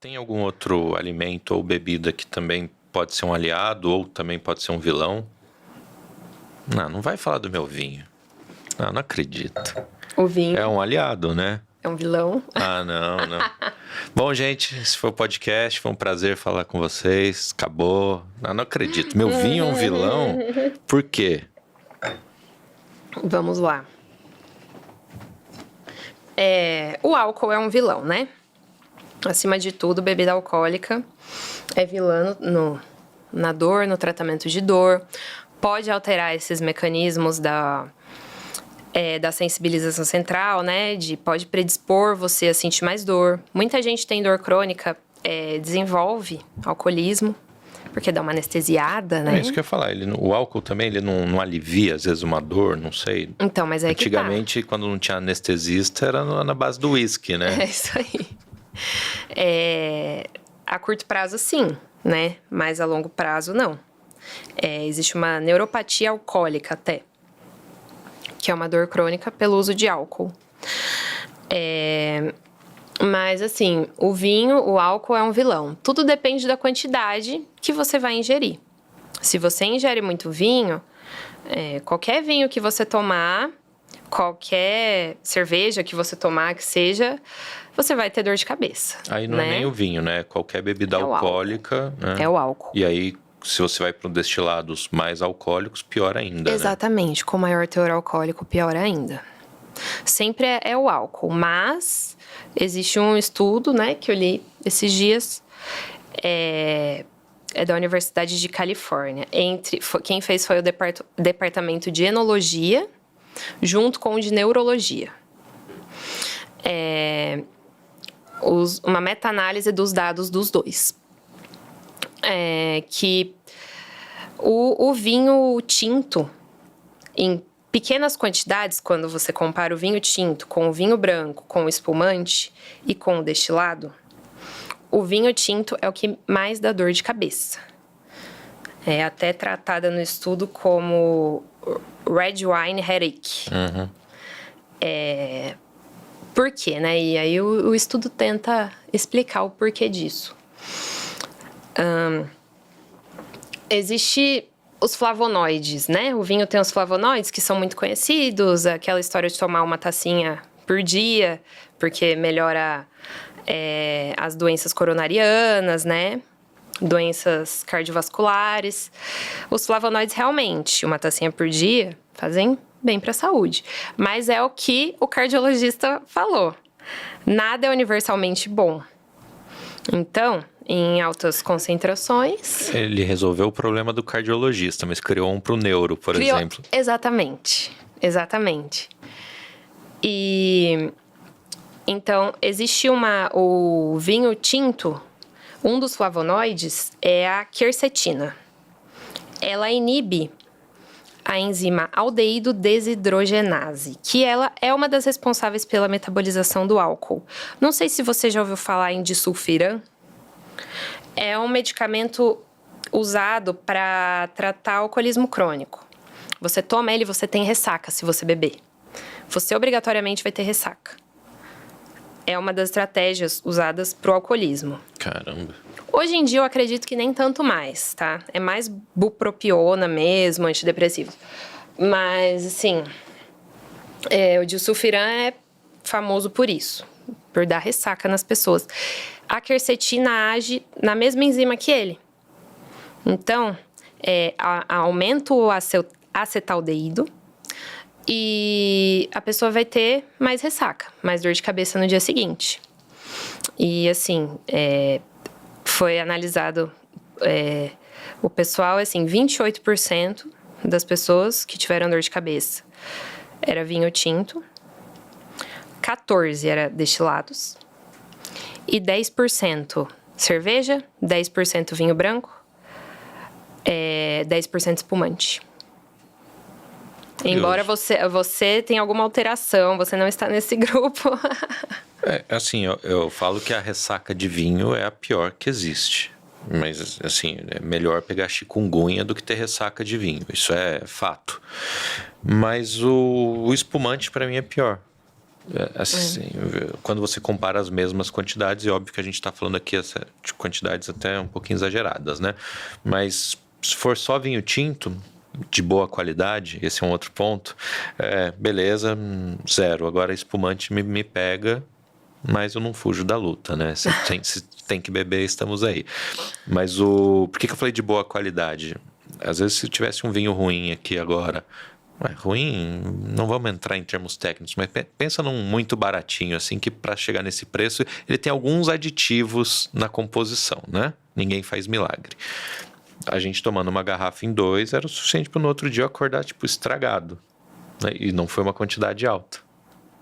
Tem algum outro alimento ou bebida que também pode ser um aliado ou também pode ser um vilão? Não vai falar do meu vinho. Não acredito. O vinho É um aliado, né? é um vilão? Não. Bom, gente, esse foi o podcast. Foi um prazer falar com vocês. Acabou. Não acredito. Meu vinho é um vilão? Por quê? Vamos lá. O álcool é um vilão, né? Acima de tudo, bebida alcoólica é vilã na dor, no tratamento de dor. Pode alterar esses mecanismos da sensibilização central, né? Pode predispor você a sentir mais dor. Muita gente tem dor crônica, desenvolve alcoolismo, porque dá uma anestesiada, né? É isso que eu ia falar. O álcool também ele não alivia, às vezes, uma dor, não sei. Então, mas Antigamente, quando não tinha anestesista, era na base do uísque, né? É isso aí. A curto prazo, sim, né? Mas a longo prazo, não. Existe uma neuropatia alcoólica até, que é uma dor crônica pelo uso de álcool. Mas, assim, o álcool é um vilão. Tudo depende da quantidade que você vai ingerir. Se você ingere muito vinho, qualquer vinho que você tomar, qualquer cerveja que você tomar, que seja, você vai ter dor de cabeça. Aí não é nem o vinho, né? Qualquer bebida alcoólica. Né? É o álcool. E aí, se você vai para destilados mais alcoólicos, pior ainda. Exatamente. Né? Com maior teor alcoólico, pior ainda. Sempre é o álcool. Mas existe um estudo, né, que eu li esses dias. É da Universidade de Califórnia. Quem fez foi o departamento de enologia, junto com o de neurologia. Uma meta-análise dos dados dos dois. Que o vinho tinto, em pequenas quantidades, quando você compara o vinho tinto com o vinho branco, com o espumante e com o destilado, o vinho tinto é o que mais dá dor de cabeça. É até tratada no estudo como red wine headache. Uhum. Por quê, né? E aí o estudo tenta explicar o porquê disso. Existe os flavonoides, né? O vinho tem os flavonoides, que são muito conhecidos. Aquela história de tomar uma tacinha por dia, porque melhora as doenças coronarianas, né? Doenças cardiovasculares. Os flavonoides, realmente, uma tacinha por dia, fazem bem para a saúde. Mas é o que o cardiologista falou. Nada é universalmente bom. Então, em altas concentrações... Ele resolveu o problema do cardiologista, mas criou um para o neuro, por exemplo. Exatamente. E... Então, existe o vinho tinto, um dos flavonoides é a quercetina. Ela inibe a enzima aldeído desidrogenase, que ela é uma das responsáveis pela metabolização do álcool. Não sei se você já ouviu falar em disulfiram. É um medicamento usado para tratar alcoolismo crônico. Você toma ele e você tem ressaca se você beber. Você obrigatoriamente vai ter ressaca. É uma das estratégias usadas para o alcoolismo. Caramba. Hoje em dia eu acredito que nem tanto mais, tá? É mais bupropiona mesmo, antidepressivo. Mas, assim, o disulfiram é famoso por isso, por dar ressaca nas pessoas. A quercetina age na mesma enzima que ele. Então, aumenta o acetaldeído e a pessoa vai ter mais ressaca, mais dor de cabeça no dia seguinte. E, assim, foi analisado, o pessoal, assim, 28% das pessoas que tiveram dor de cabeça era vinho tinto, 14% era destilados, e 10% cerveja, 10% vinho branco, 10% espumante. Embora você tenha alguma alteração, você não está nesse grupo. Assim, eu falo que a ressaca de vinho é a pior que existe. Mas, assim, é melhor pegar chikungunya do que ter ressaca de vinho. Isso é fato. Mas o espumante, para mim, é pior. Assim, quando você compara as mesmas quantidades, e óbvio que a gente está falando aqui de quantidades até um pouquinho exageradas, né? Mas se for só vinho tinto, de boa qualidade, esse é um outro ponto, beleza, 0. Agora espumante me pega, mas eu não fujo da luta, né? Se tem que beber, estamos aí. Mas por que eu falei de boa qualidade? Às vezes, se tivesse um vinho ruim aqui agora, ruim, não vamos entrar em termos técnicos, mas pensa num muito baratinho, assim, que para chegar nesse preço, ele tem alguns aditivos na composição, né? Ninguém faz milagre. A gente tomando uma garrafa em 2 era o suficiente para no outro dia eu acordar, tipo, estragado. Né? E não foi uma quantidade alta.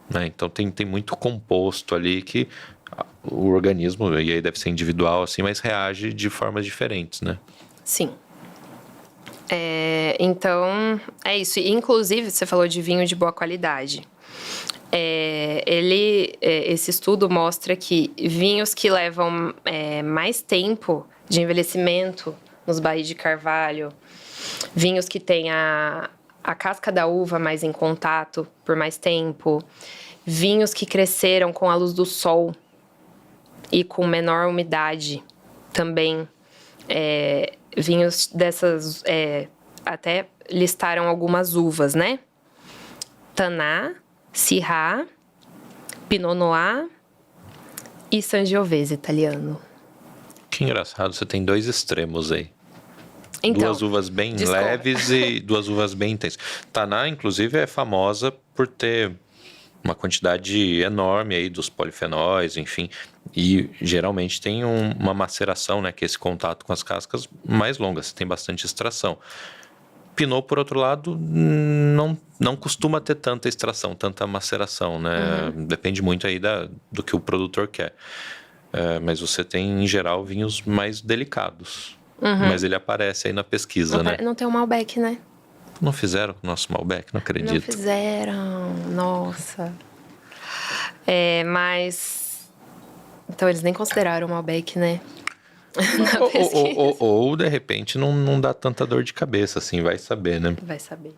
Né? Então tem muito composto ali que o organismo, e aí deve ser individual, assim, mas reage de formas diferentes, né? Sim. Então, é isso. Inclusive, você falou de vinho de boa qualidade. Esse estudo mostra que vinhos que levam mais tempo de envelhecimento nos barris de carvalho, vinhos que têm a casca da uva mais em contato por mais tempo, vinhos que cresceram com a luz do sol e com menor umidade também. Vinhos dessas, até listaram algumas uvas, né? Taná, Syrah, Pinot Noir e Sangiovese italiano. Que engraçado, você tem 2 extremos aí. Então, 2 uvas bem leves e 2 uvas bem intensas. Taná, inclusive, é famosa por ter uma quantidade enorme aí dos polifenóis, enfim. E geralmente tem uma maceração, né? Que é esse contato com as cascas mais longa, você tem bastante extração. Pinot, por outro lado, não costuma ter tanta extração, tanta maceração, né? Depende muito aí do que o produtor quer. Mas você tem, em geral, vinhos mais delicados. Mas ele aparece aí na pesquisa, né? Não tem o Malbec, né? Não fizeram o nosso Malbec, não acredito. Não fizeram, nossa. Mas... Então, eles nem consideraram o Malbec, né? Ou, de repente, não dá tanta dor de cabeça, assim, vai saber, né? Vai saber.